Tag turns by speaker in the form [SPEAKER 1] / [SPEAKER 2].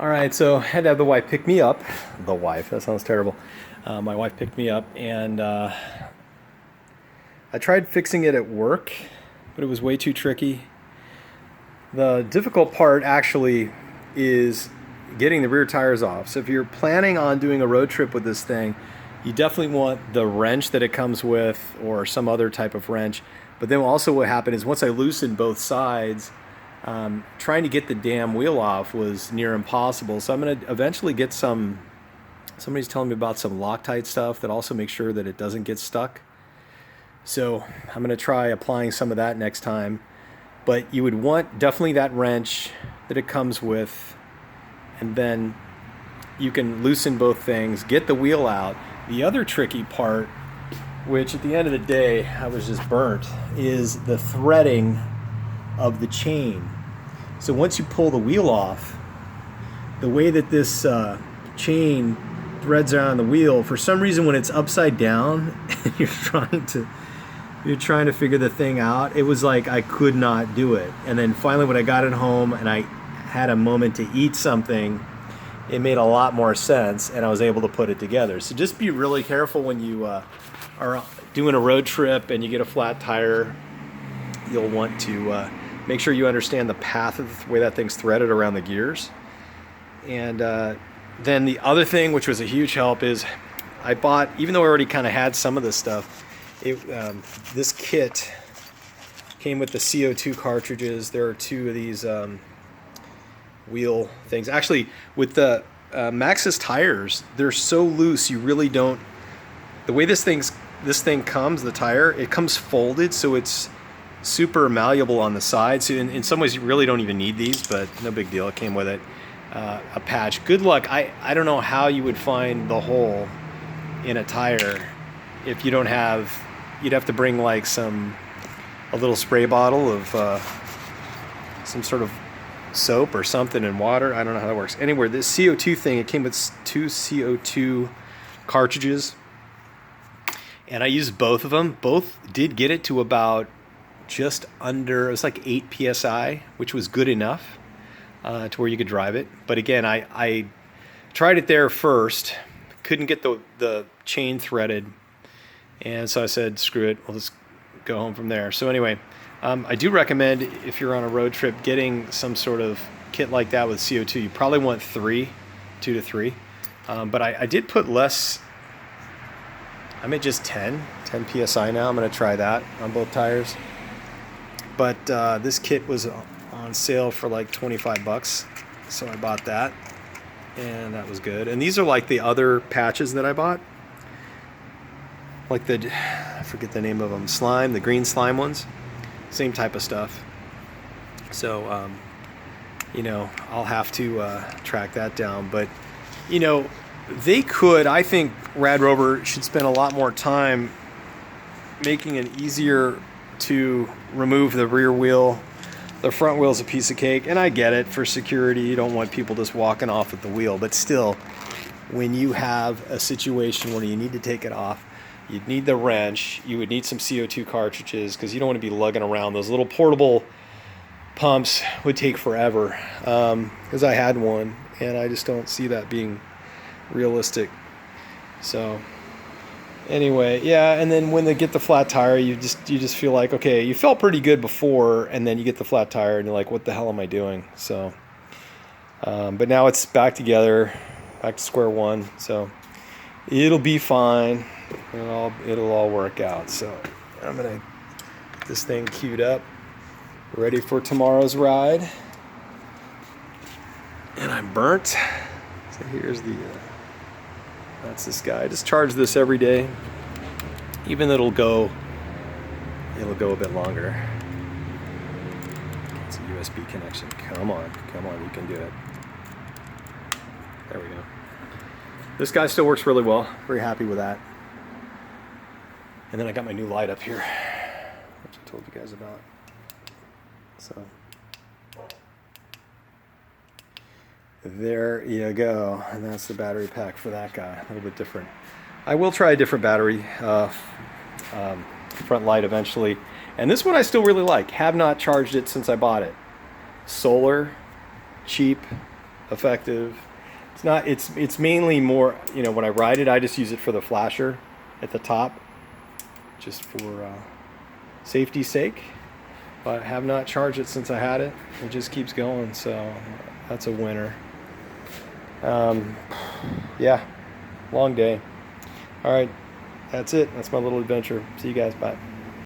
[SPEAKER 1] All right, so I had to have the wife pick me up. The wife, that sounds terrible. My wife picked me up, and I tried fixing it at work, but it was way too tricky. The difficult part actually is getting the rear tires off. So if you're planning on doing a road trip with this thing, you definitely want the wrench that it comes with or some other type of wrench. But then also what happened is once I loosened both sides, trying to get the damn wheel off was near impossible. So I'm going to eventually get somebody's telling me about some Loctite stuff that also makes sure that it doesn't get stuck. So I'm going to try applying some of that next time. But you would want definitely that wrench that it comes with, and then you can loosen both things, get the wheel out. The other tricky part, which at the end of the day I was just burnt, is the threading of the chain. So once you pull the wheel off, the way that this chain threads around the wheel, for some reason when it's upside down and you're trying to figure the thing out, it was like I could not do it. And then finally when I got it home and I had a moment to eat something, it made a lot more sense and I was able to put it together. So just be really careful when you are doing a road trip and you get a flat tire. You'll want to make sure you understand the path of the way that thing's threaded around the gears. And then the other thing, which was a huge help, is I bought, even though I already kind of had some of this stuff, this kit came with the CO2 cartridges. There are two of these wheel things. Actually, with the Maxxis tires, they're so loose you really don't. The way this thing comes, the tire, it comes folded, so it's super malleable on the side. So in some ways, you really don't even need these, but no big deal. It came with it. A patch. Good luck. I don't know how you would find the hole in a tire if you don't have. You'd have to bring like a little spray bottle of some sort of soap or something and water. I don't know how that works. Anyway, this CO2 thing, it came with two CO2 cartridges, and I used both of them. Both did get it to about just under, it was like 8 psi, which was good enough to where you could drive it. But again, I tried it there first, couldn't get the chain threaded, and so I said, screw it, we'll just go home from there. So anyway, I do recommend, if you're on a road trip, getting some sort of kit like that with CO2. You probably want 2 to 3. But I did put less. I'm at just 10 psi now. I'm going to try that on both tires. But this kit was on sale for like 25 bucks. So I bought that, and that was good. And these are like the other patches that I bought. Like I forget the name of them, the green slime ones. Same type of stuff. So, I'll have to track that down. But, I think RadRover should spend a lot more time making it easier to remove the rear wheel. The front wheel's a piece of cake, and I get it, for security. You don't want people just walking off with the wheel. But still, when you have a situation where you need to take it off, you'd need the wrench, you would need some CO2 cartridges, because you don't want to be lugging around. Those little portable pumps would take forever, because I had one, and I just don't see that being realistic. So anyway, yeah, and then when they get the flat tire, you just feel like, okay, you felt pretty good before, and then you get the flat tire, and you're like, what the hell am I doing? So, but now it's back together, back to square one, so it'll be fine. It'll all work out. So I'm gonna get this thing queued up, ready for tomorrow's ride. And I'm burnt. So here's that's this guy. I just charge this every day. Even though it'll go a bit longer. It's a USB connection. Come on, you can do it. There we go. This guy still works really well. Very happy with that. And then I got my new light up here, which I told you guys about. So there you go. And that's the battery pack for that guy. A little bit different. I will try a different battery front light eventually. And this one I still really like. Have not charged it since I bought it. Solar, cheap, effective. It's not. It's mainly more. You know, when I ride it, I just use it for the flasher at the top, just for safety's sake. But I have not charged it since I had it. It just keeps going, so that's a winner. Yeah, long day. All right, that's it. That's my little adventure. See you guys. Bye.